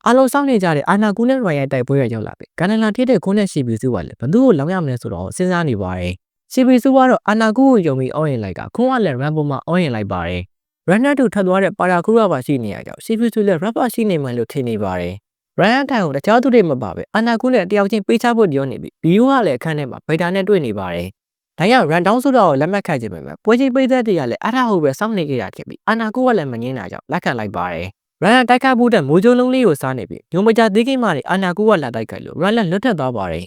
အားလုံးစောင့်နေကြတဲ့အာနာကူနဲ့ရိုင်ရဲ့တိုက်ပွဲရရောက်လာပြီကန်နလာဖြစ်တဲ့ခုနဲ့ရှီပီစုကလည်းဘသူ့ကိုလောင်းရမလဲဆိုတော့စဉ်းစားနေပါတယ်ရှီပီစုကတော့အာနာကူကိုယုံပြီးအောင်းရင်လိုက်ကခုကလည်းရန်ပုံမှာအောင်းရင်လိုက်ပါတယ်ရန်နတ်တို့ထပ်သွားတဲ့ပါရာကူရပါရှိနေရကြောင်းရှီပီစုလည်းရပ်ပါရှိနေမှလို့ထင်နေပါတယ်ရန်အထိုင်ကိုတခြားသူတွေမပါပဲအာနာကူနဲ့တယောက်ချင်းပေးချဖို့ပြောနေပြီဘီယိုကလည်းအခန်းထဲမှာဗိတာနဲ့တွေ့နေပါတယ်ဒါကြောင့်ရန်တောင်းဆိုတာကိုလက်မှတ်ခံခြင်းပဲပွဲချင်းပိတ်သက်တွေကလည်းအားထားဟုတ်ပဲစောင့်နေကြတာဖြစ်ပြီးအာနာကူကလည်းမငင်းတာကြောင့်လက်ခံလိုက်ပါတယ်ရန်တိုက်ခတ်ဖို့တဲ့မိုးကြိုးလုံးလေးကိုစားနေပြီညုံမကြသေးခင်မှနေအာနာကူကလာတိုက်ခိုက်လို့ရန်လက်လွတ်ထက်သွားပါတယ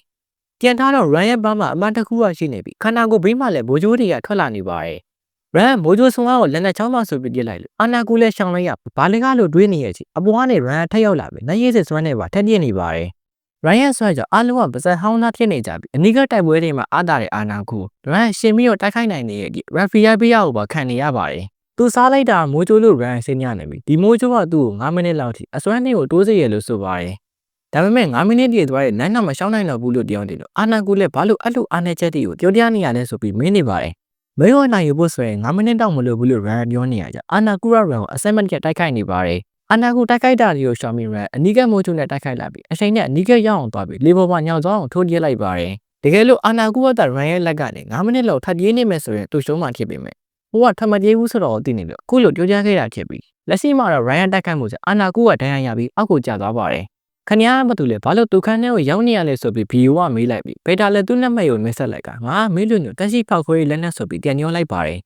်ပြန်ထားတော့ရန်ရဲ့ဘားမှာအမှန်တကူကရှိနေပြီခန္ဓာကိုယ်ဘေးမှာလည်းမိုးကြိုးတွေကထွက်လာနေပါတယ်ရန်မိုးကြိုးဆောင်ကိုလက်နဲ့ချောင်းမဆိုပြီးပြစ်လိုက်လို့အာနာကူလည်းရှောင်လိုက်ရဘာလင်ကလို့တွေးနေရဲ့ချီအပေါ်ကနေရန်ထက်ရောက်လာပြီနိုင်ရေးစစ်စွမ်းနေပါထက်ပြစ်နေပါတယ်ရန်ရဲ့ဆွဲကြောင့်အားလုံးကပါဇက်ဟောင်းသားဖြစ်နေကြပြီအနီးကတိုက်ပွဲတွေမှာအားတာတဲ့အာနာကူရန်ရှင်ပြီးတော့တိုက်ခိုက်နိုင်နေတဲ့ရဖီယာဘေးကိုပါခံနေရပါတယ်သူစားလိုက်တာမိုးကြိုးလို့ရန်ဆင်းရနေပြီဒီမိုးကြိုးကသူ့ကို9မိနစ်လောက်ထိအစွမ်းနေကိုတိုးစေရလို့ဆိုပါတယ်ဒါပေမဲ့9မိနစ်တည်းသွားတဲ့နိုင်တော့မရှောင်းနိုင်တော့ဘူးလို့ပြောနေလို့အာနာကူလည်းဘာလို့အဲ့လိုအားနေချက်တွေကိုပြောပြနေရလဲဆိုပြီးမင်းနေပါတယ်မင်းရောနိုင်ရဖို့ဆိုရင်9မိနစ်တောင်မလို့ဘူးလို့ရန်ပြောနေရကြအာနာကူရန်ကိုအစက်မက်ကတိုက်ခိုက်နေပါတယ်အာနာကူတိုက်ခိုက်တာတွေကိုရှောင်းပြီးရန်အနီးကမိုးကြိုးနဲ့တိုက်ခိုက်လာပြီးအချိန်နဲ့အနီးကရောက်အောင်သွားပြီးလေပေါ်မှာညောင်စောင်းအောင်ထိုးပြလိုက်ပါတယ်တကယ်လို့အာနာကူကရန်ရဲ့လက်ကနေ9မိနစ်လောက်ထပ်ပြေးနေမယ်ဆိုရင်သူ့ရှုံးမှဖြစ်ပေမဲ့ဟိုကထမပြေးဘူးဆိုတော့သိနေလို့အခုလိုပြောကြခဲ့တာဖြစ်ပြီးလက်ရှိမှာတော့ရန်တိုက်ခိုက်မှုကြောင့်အာနာကူကဒဏ်ရာရပြီးအောက်ကိုကျသွားပါတယ်ခဏဘာတူလဲဘာလို့သူခန်းထဲကိုရောက်နေရလဲဆိုပြီးဘီယိုကမေးလိုက်ပြီးဘေတာလည်းသူ့လက်မှတ်ကိုမဆက်လိုက်ကငါမေးလို့ညတက်ရှိဖောက်ခွဲလက်နဲ့ဆိုပြီးပြန်ညှောလိုက်ပါတယ်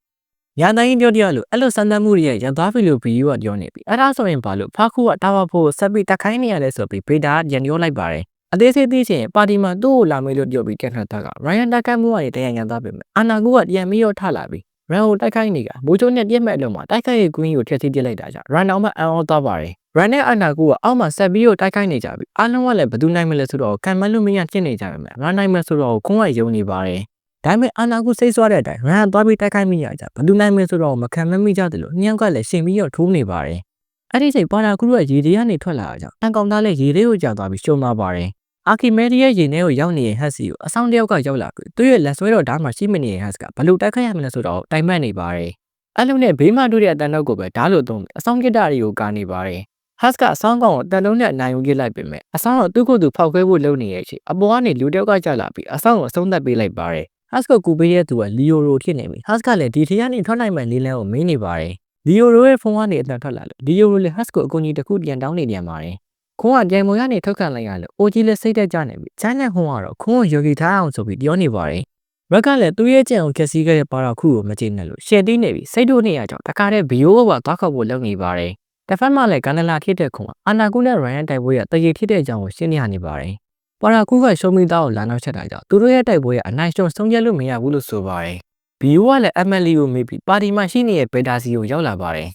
ညာတိုင်းပြောပြလို့အဲ့လိုစမ်းသပ်မှုတွေရသွားပြီလို့ဘီယိုကပြောနေပြီးအဲ့ဒါဆိုရင်ဘာလို့ဖားခုကတာဝါဖို့ဆက်ပြီးတက်ခိုင်းနေရလဲဆိုပြီးဘေတာကညှောလိုက်ပါတယ်အသေးစိတ်သိချင်ပါတီမှာသူ့ကိုလာမေးလို့ပြောပြီးကန်ထတာကရိုင်ယန်တက်ခိုက်မှုကနေတရားရန်သွားပြီအာနာကူကပြန်ပြီးတော့ထလာပြီးရန်ကိုတိုက်ခိုက်နေကမိုးချိုးနဲ့ပြက်မဲ့အလုံးမှာတိုက်ခိုက်ရေးကွင်းကိုထျက်စီးပစ်လိုက်တာကြောင့်ရန်အောင်မှအံ့ဩသွားပါတယ်ရန်နဲ့အာနာကူကအောက်မှာဆက်ပြီးတော့တိုက်ခိုက်နေကြပြီအားလုံးကလည်းဘယ်သူနိုင်မလဲဆိုတော့ခံမလို့မရဖြစ်နေကြပါမယ်ရန်နိုင်မယ်ဆိုတော့ခုံးကယုံနေပါတယ်ဒါပေမဲ့အာနာကူစိတ်ဆွားတဲ့အတိုင်းရန်သွားပြီးတိုက်ခိုက်မိရကြဘယ်သူနိုင်မယ်ဆိုတော့မခံမမိကြတယ်လို့ညောက်ကလည်းရှင်ပြီးတော့ထိုးနေပါတယ်အဲ့ဒီချိန်ပါရာကူရဲ့ရေတွေကနေထွက်လာတာကြောင့်တန်ကောင်သားလည်းရေလေးကိုကြာသွားပြီးရှုံသွားပါတယ်အာခီမဲဒီရဲ့ရေထဲကိုရောက်နေတဲ့ဟက်စီကိုအဆောင်တယောက်ကရောက်လာပြီးသူ့ရဲ့လက်ဆွဲတော်ဓာတ်မှာရှိမနေတဲ့ဟက်စကဘလို့တိုက်ခိုက်ရမလဲဆိုတော့တိုင်မှတ်နေပါတယ်အဲ့လိုနဲ့ဘေးမှာတွေ့တဲ့အတန်တော့ကိုပဲဓာတ်လို့သုံးပြီးအဆောင်ကစ်တာတွေကိုကာနေပါတယ်ဟက်စကအဆောင်ကောင်ကိုတန်လုံးနဲ့အနိုင်ယူခဲ့လိုက်ပေမဲ့အဆောင်တော့သူ့ကိုယ်သူဖောက်ခွဲဖို့လုပ်နေရဲ့ချိန်အပေါ်ကနေလူတယောက်ကကြာလာပြီးအဆောင်ကိုအဆုံးသတ်ပေးလိုက်ပါတယ်ဟက်စကိုကူပေးတဲ့သူကလီယိုရိုဖြစ်နေပြီဟက်စကလည်းဒီထရကနေထွက်နိုင်မဲ့လေးလန်းကိုမင်းနေပါတယ်လီယိုရိုရဲ့ဖုန်းကနေအတန်ထွက်လာလို့လီယိုရိုလည်းဟက်စကိုအကူအညီတစ်ခုပြန်တောင်းနေပြန်ပါတယ်ခွန်းကကြိမ်မုံရနေထုတ်ခံလိုက်ရလို့အိုကြီးလည်းစိတ်တက်ကြနေပြီချိုင်းနဲ့ခွန်းကတော့ခွန်းကိုယောဂီထားအောင်ဆိုပြီးပြောနေပါတယ်ရက်ကလည်းသူ့ရဲ့ကြံကိုခက်စီးခဲ့တဲ့ပါရာခုကိုမကျေနပ်လို့ရှယ်တီးနေပြီစိတ်တို့နေရကြောင်းတခါတည်းဘီယိုကပါသွားခေါ်ဖို့လုပ်နေပါတယ်တစ်ဖက်မှာလည်းကန်နလာဖြစ်တဲ့ခွန်းကအာနာကူနဲ့ရန်ရဲ့တိုက်ပွဲကတရေဖြစ်တဲ့အကြောင်းကိုရှင်းပြနေပါတယ်ပါရာခုကရှုံးမိသားကိုလာနောက်ချက်တာကြောင့်သူတို့ရဲ့တိုက်ပွဲကအနိုင်ရှုံးဆုံးဖြတ်လို့မရဘူးလို့ဆိုပါတယ်ဘီယိုကလည်း MLE ကိုမေးပြီးပါတီမှာရှိနေတဲ့ဘေတာစီကိုရောက်လာပါတယ်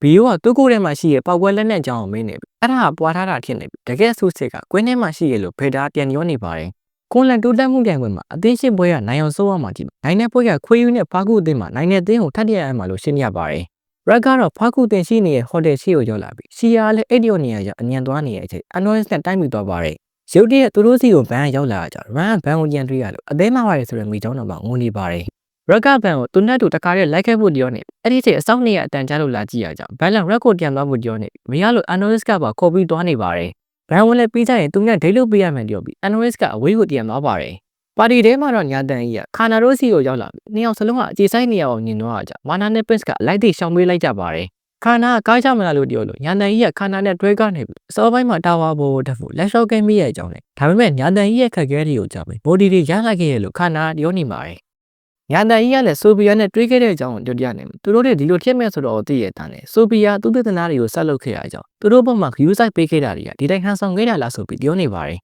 ဘီယိုကသူ့ကိုယ်ထဲမှာရှိရဲ့ပေါက်ပွဲလက်နဲ့အကြောင်းကိုမင်းနေပြီအဲ့ဒါကပွားထားတာဖြစ်နေပြီတကယ်ဆူစစ်ကကွင်းထဲမှာရှိရလို့ဘေတာပြန်ရောနေပါတယ်ကွန်လန်တိုးတက်မှုပြိုင်ပွဲမှာအသင်းရှင်းပွဲကနိုင်အောင်စိုးရမှာကြည့်နိုင်တဲ့ပွဲကခွေးယူနဲ့ဖားကူအသင်းမှာနိုင်တဲ့သင်းကိုထပ်တရရမှာလို့ရှင်းပြပါတယ်ရက်ကတော့ဖားကူအသင်းရှိနေတဲ့ဟိုတယ်ရှိကိုရောက်လာပြီစီယာလည်းအဲ့ဒီနေရာရောက်အညံသွားနေတဲ့အချိန်အနော်နဲ့တိုင်းပြီးသွားပါတယ်ရုတ်တရက်သူတို့စီကိုဘန်ရောက်လာကြရန်ဘန်ကိုကြံတွေ့ရလို့အသေးမှပါတယ်ဆိုတဲ့မိချောင်းတော်မှာငုံနေပါတယ်ရက်ကဘန်ကိုသူနဲ့တူတခါတည်းလိုက်ခဲ့ဖို့ပြောနေအဲ့ဒီချိန်အစောင့်နေရအတန်ကြားလို့လာကြည့်ရကြဘန်လန်ရက်ကိုပြန်သွားဖို့ပြောနေမရလို့အနော်ကပါခေါ်ပြီးသွားနေပါတယ်ဘန်ဝင်လည်းပြီးကြရင်သူနဲ့ဒိတ်လို့ပေးရမယ်ပြောပြီးအနော်ကအဝေးကိုပြန်သွားပါတယ်ပါတီထဲမှာတော့ညာတန်ကြီးကခါနာရိုစီကိုရောက်လာပြီးနှစ်ယောက်စလုံးကအခြေဆိုင်နေရအောင်ညင်သွားကြမာနာနဲ့ပစ်ကလိုက်တိတ်ရှောင်ပေးလိုက်ကြပါတယ်ခါနာကကားချမလားလို့ပြောလို့ညာတန်ကြီးကခါနာနဲ့တွဲကားနေပြီအစောပိုင်းမှာတာဝါဘိုတက်ဖို့လက်လျှော့ကဲမိရဲ့အကြောင်းနဲ့ဒါပေမဲ့ညာတန်ကြီးရဲ့ခက်ခဲတွေကိုကြားပြီးမိုဒီတွေရလိုက်ခဲ့ရလို့ခါနာပြောနေပါတယ်ညာတန်ကြီးကလည်းဆိုဗီယက်နဲ့တွေးခဲ့တဲ့အကြောင်းကိုပြောပြနေတယ်သူတို့တွေဒီလိုဖြစ်မဲ့ဆိုတော့သိရတဲ့နဲ့ဆိုဗီယက်သူ့ပြည်သနာတွေကိုဆက်လုပ်ခဲ့ရအကြောင်းသူတို့ဘက်မှာဂယူးဆိုင်ပေးခဲ့တာတွေကဒီတိုင်းဟန်ဆောင်ခဲ့တာလားဆိုပြီးပြောနေပါတယ်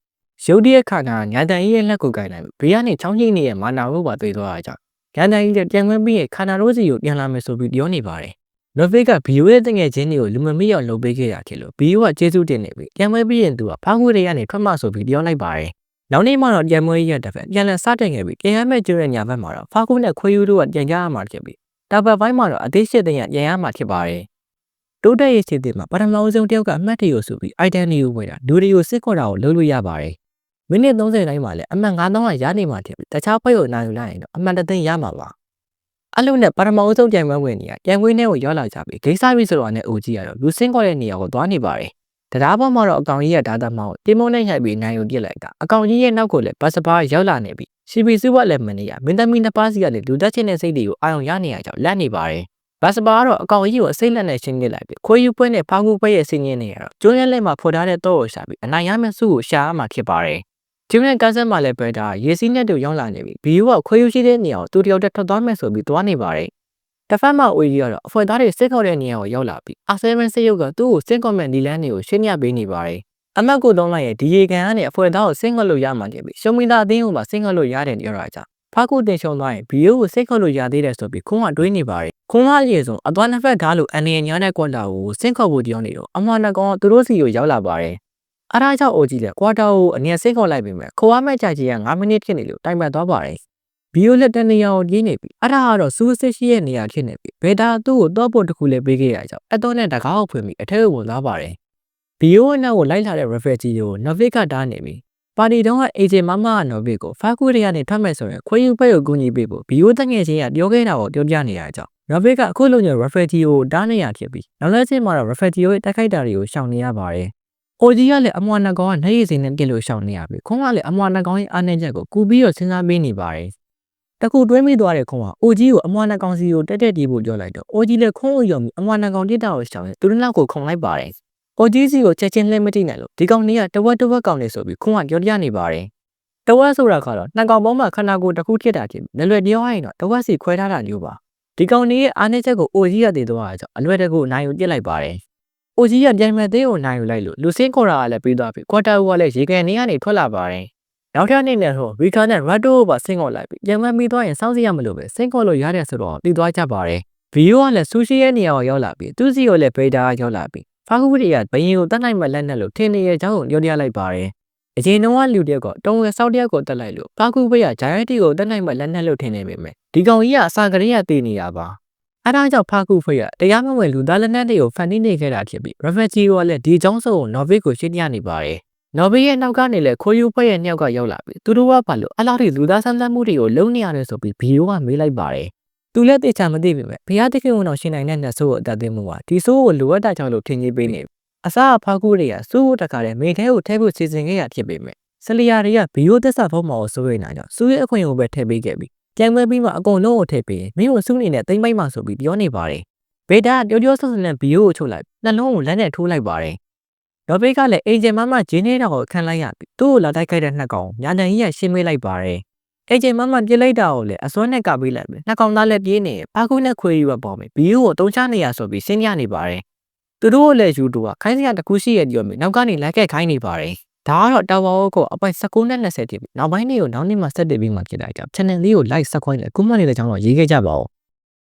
ရုတ်တရက်ခါနာညာတန်ကြီးရဲ့လက်ကိုကိုင်လိုက်ဘေးကနေချောင်းကြီးနေရဲ့မာနာဘုတ်ပါတွေ့သွားတာကြောင့်ညာတန်ကြီးပြန်ဝင်ပြီးခါနာရိုးစီကိုပြန်လာမယ်ဆိုပြီးပြောနေပါတယ်နော်ဗေးကဘီယိုရဲ့တငယ်ချင်းတွေကိုလူမမေ့အောင်လုပ်ပေးခဲ့တာဖြစ်လို့ဘီယိုကကျေးဇူးတင်နေပြီပြန်ဝင်ပြီးရင်သူကဖားခွေတွေကနေထွက်မှဆိုပြီးပြောလိုက်ပါတယ်နောက်နေ့မှတော့ပြန်မွေးရက်တစ်ဖက်ပြန်လည်စတင်ခဲ့ပြီးပြန်ရမဲ့ကျတဲ့ညာဘက်မှာတော့ဖားခွေနဲ့ခွေးယူတို့ကပြန်ကြရမှာဖြစ်ပြီးတာဘက်ပိုင်းမှာတော့အသေးရှစ်တင်ရပြန်ရမှာဖြစ်ပါတယ်တိုးတက်ရေးစီတင်မှာပထမဆုံးတယောက်ကအမှတ်တရဆိုပြီးအိုက်တန်နီကိုဝယ်တာလူတွေကိုစစ်ခေါ်တာကိုလုပ်လို့ရပါတယ်မိနစ်30တိုင်းမှာလည်းအမှတ်9000ကရနေမှာဖြစ်ပြီးတခြားဖွဲ့ကိုနိုင်ယူလိုက်ရင်တော့အမှတ်တသိန်းရမှာပါအလုံးနဲ့ပထမဆုံးပြန်ပွဲဝင်နေရပြန်ခွေးနဲ့ကိုရောက်လာကြပြီးဂိမ်းစားပြီးဆိုတော့နဲ့အိုကြီးရတော့လူစင်းခေါ်တဲ့နေရာကိုသွားနေပါတယ် တရားပေါ်မှာတော့အကောင်ကြီးရဲ့ဓာတ်မောင်းကိုတင်းမုံနဲ့ရိုက်ပြီးနိုင်ယူပြစ်လိုက်က။အကောင်ကြီးရဲ့နောက်ကိုလည်းဘတ်စပါးရောက်လာနေပြီးစီပီစုကလည်းမနေရမင်းသမီးနှစ်ပါးစီကလည်းလူသက်ချင်းတဲ့စိတ်တွေကိုအာရုံရနေရကြောင်းလက်နေပါတယ်။ဘတ်စပါးကတော့အကောင်ကြီးကိုအစိမ့်လက်နဲ့ရှင်းပြလိုက်ပြီးခွေးယူပွဲနဲ့ဖောက်ကူပွဲရဲ့ဆင်းရင်းနေရတော့ကျိုးရဲလက်မှာဖော်ထားတဲ့တော့ကိုရှာပြီးအနိုင်ရမယ့်စုကိုရှာရမှာဖြစ်ပါတယ်။ကျင်းနဲ့ကန်ဆယ်မှာလည်းပဲဒါရေစီးနဲ့တူရောက်လာနေပြီးဘီယူကခွေးယူရှိတဲ့နေရာကိုသူတယောက်တည်းထွက်သွားမယ်ဆိုပြီးသွားနေပါတယ်။တစ်ဖက်မှာအိုကြီးကတော့အဖွဲသားတွေစစ်ခေါ်တဲ့နေရာကိုရောက်လာပြီးအာဆယ်မန်စစ်ရုပ်ကသူ့ကိုစစ်ကော့မန်နီလန်းတွေကိုရှင်းပြပေးနေပါတယ်။အမတ်ကိုသုံးလိုက်ရဲ့ဒီရေကန်ကနေအဖွဲသားကိုစစ်ခေါ်လို့ရမှနေပြီးရှုံမီသားအသင်းကိုမှစစ်ခေါ်လို့ရတယ်ပြောတာကြောင့်ဖားကူတင်ရှုံသွားရင်ဘီယိုကိုစစ်ခေါ်လို့ရသေးတယ်ဆိုပြီးခွန်းကတွေးနေပါတယ်။ခွန်းကရေစုံအသွားနှစ်ဖက်ဓာတ်လိုအန်နီညာနဲ့ကွာတာကိုစစ်ခေါ်ဖို့ပြောနေတော့အမွှာနှကောင်သူတို့စီကိုရောက်လာပါတယ်။အားကြောင့်အိုကြီးလည်းကွာတာကိုအနည်းစစ်ခေါ်လိုက်ပြီးမှခွာမဲ့ကြကြီးက9မိနစ်ဖြစ်နေလို့တိုင်ပတ်သွားပါတယ်။ဘီယိုလက်တနေရာကိုကြီးနေပြီးအားကတော့စူးစစ်ရှိရဲ့နေရာဖြစ်နေပြီးဘယ်တာသူ့ကိုတော့ဖို့တခုလည်းပေးခဲ့ရကြောင်းအတော့နဲ့တကားကိုဖွင့်ပြီးအထက်ကိုဝင်သွားပါတယ်။ဘီယိုရဲ့နောက်ကိုလိုက်လာတဲ့ refugee ကိုနော်ဗစ်ကတားနေပြီးပါတီတုံးကအေဂျင်မမကနော်ဗစ်ကိုဖာကူရီကနေထွက်မဲ့ဆိုရင်ခွေးယူပဲကိုကူညီပေးဖို့ဘီယိုတငယ်ချင်းကပြောခဲ့တာကိုပြောပြနေရကြောင်းနော်ဗစ်ကအခုလိုမျိုး refugee ကိုတားနေရဖြစ်ပြီးနောက်လက်ချင်းမှာတော့ refugee ရဲ့တိုက်ခိုက်တာတွေကိုရှောင်နေရပါတယ်။အိုဂျီကလည်းအမွှာနှကောင်ကနှဲရည်စင်းနဲ့ပြစ်လို့ရှောင်နေရပြီးခွန်းကလည်းအမွှာနှကောင်ရဲ့အားနည်းချက်ကိုကူပြီးတော့စဉ်းစားပေးနေပါတယ်။တခုတွဲမိသွားတဲ့ခွန်းကအိုဂျီကိုအမွှာနှကောင်စီကိုတက်တီးဖို့ပြောလိုက်တော့အိုဂျီလည်းခွန်းကိုယုံပြီးအမွှာနှကောင်တိတာကိုရှောင်ရင်သူတို့နောက်ကိုခုံလိုက်ပါတယ်။အိုဂျီစီကိုချက်ချင်းလှည့်မတိနိုင်လို့ဒီကောင်ကြီးကတဝက်ကောင်နေဆိုပြီးခွန်းကပြောပြနေပါတယ်။တဝက်ဆိုတာကတော့နှကောင်ပေါင်းမှာခန္ဓာကိုယ်တစ်ခုဖြစ်တာဖြစ်လွယ်လွယ်ပြောရရင်တော့တဝက်စီခွဲထားတာမျိုးပါ။ဒီကောင်ကြီးရဲ့အားနည်းချက်ကိုအိုဂျီကတည်သွားတာကြောင့်အလွယ်တကူနိုင်ယူပြစ်လိုက်ပါတယ်။အိုဂျီကပြန်မဲ့သေးကိုနိုင်ယူလိုက်လို့လူစင်းခေါ်တာကလည်းပြီးသွားပြီကွာတာကလည်းရေကန်နေကနေထွက်လာပါတယ်။နောက်ထပ်နေ့နဲ့တော့ဝီကာနဲ့ရက်တိုကိုပါဆင်းခေါ်လိုက်ပြီးပြန်မဲ့ပြီးသွားရင်စောင့်စီရမလို့ပဲဆင်းခေါ်လို့ရတဲ့ဆိုတော့ပြီးသွားကြပါတယ်။ဗီယိုကလည်းဆူရှီရဲ့နေရာကိုရောက်လာပြီးသူ့စီကိုလည်းဗေဒါကရောက်လာပြီးဖာကူရီကဘယင်ကိုတတ်နိုင်မှလက်နဲ့လို့ထင်းနေရဲ့အကြောင်းကိုပြောပြလိုက်ပါတယ်။အရင်တုန်းကလူတယောက်ကတုံးဝဲစောက်တယောက်ကိုတက်လိုက်လို့ဖာကူဘေးကဂျိုင်ယက်တီကိုတတ်နိုင်မှလက်နဲ့လို့ထင်နေပေမဲ့ဒီကောင်ကြီးကအစာကလေးကတည်နေတာပါ။အဲဒါကြောင့်ဖာကူဖေးကတရားမဝင်လူသားလက်နက်တွေကိုဖန်တီးနေခဲ့တာဖြစ်ပြီး refugee ကလည်းဒီကြောင်းစုံကိုနော်ဗစ်ကိုရှင်းပြနေပါတယ်။နော်ဗစ်ရဲ့နောက်ကနေလည်းခိုးယူဖွဲ့ရဲ့နှစ်ယောက်ကရောက်လာပြီးသူတို့ကဘာလို့အလားတူလူသားဆန်းသတ်မှုတွေကိုလုံနေရတယ်ဆိုပြီးဗီယိုကမေးလိုက်ပါတယ်။သူလည်းသိချာမသိပေမဲ့ဘုရားသခင်ကတော့ရှင်းနိုင်တဲ့နှစ်ဆိုးကိုအတတ်သိမှုပါဒီဆိုးကိုလိုအပ်တာကြောင့်လို့ထင်ကြီးပေးနေအစားဖာကူတွေကစိုးကိုတခါတည်းမိထဲကိုထဲဖို့စီစဉ်ခဲ့ရဖြစ်ပေမဲ့ဆလီယာတွေကဘီယိုသစ္စာဖုံးမော်ကိုစိုးရိမ်နေကြောင်းစူးရဲ့အခွင့်ကိုပဲထည့်ပေးခဲ့ပြီးပြန်ပွဲပြီးမှအကုန်လုံးကိုထည့်ပေးမင်းကိုစူးနေတဲ့တိမ့်ပိုက်မှဆိုပြီးပြောနေပါတယ်ဘေတာကပြောဆဆနဲ့ဘီယိုကိုချုပ်လိုက်နှလုံးကိုလက်နဲ့ထိုးလိုက်ပါတယ်ဒေါ်ဘေးကလည်းအေဂျင်မမဂျင်းနေတာကိုခံလိုက်ရပြီးသူ့ကိုလာတိုက်ခိုက်တဲ့နှစ်ကောင်ညာတန်ကြီးကရှင်းမေးလိုက်ပါတယ်အေဂျင်မမပြစ်လိုက်တာကိုလည်းအစွမ်းနဲ့ကပေးလိုက်ပြီးနှစ်ကောင်သားလည်းပြေးနေဖာကူနဲ့ခွေယူပေါ်မယ်ဘီယိုကိုတုံးချနေရဆိုပြီးရှင်းပြနေပါတယ်သူတို့ကိုလည်းယူတူကခိုင်းစရာတစ်ခုရှိရပြောပြီးနောက်ကနေလိုက်ခဲ့ခိုင်းနေပါတယ်ဒါကတော့တာဝါကိုအပိုင်19နဲ့20ဖြစ်ပြီးနောက်ပိုင်းလေးကိုနောက်နေ့မှဆက်တည်ပြီးမှဖြစ်တဲ့အကြောင်း channel လေးကို like subscribe နဲ့ comment လေးလည်းကြောင်းတော့ရေးခဲ့ကြပါဦး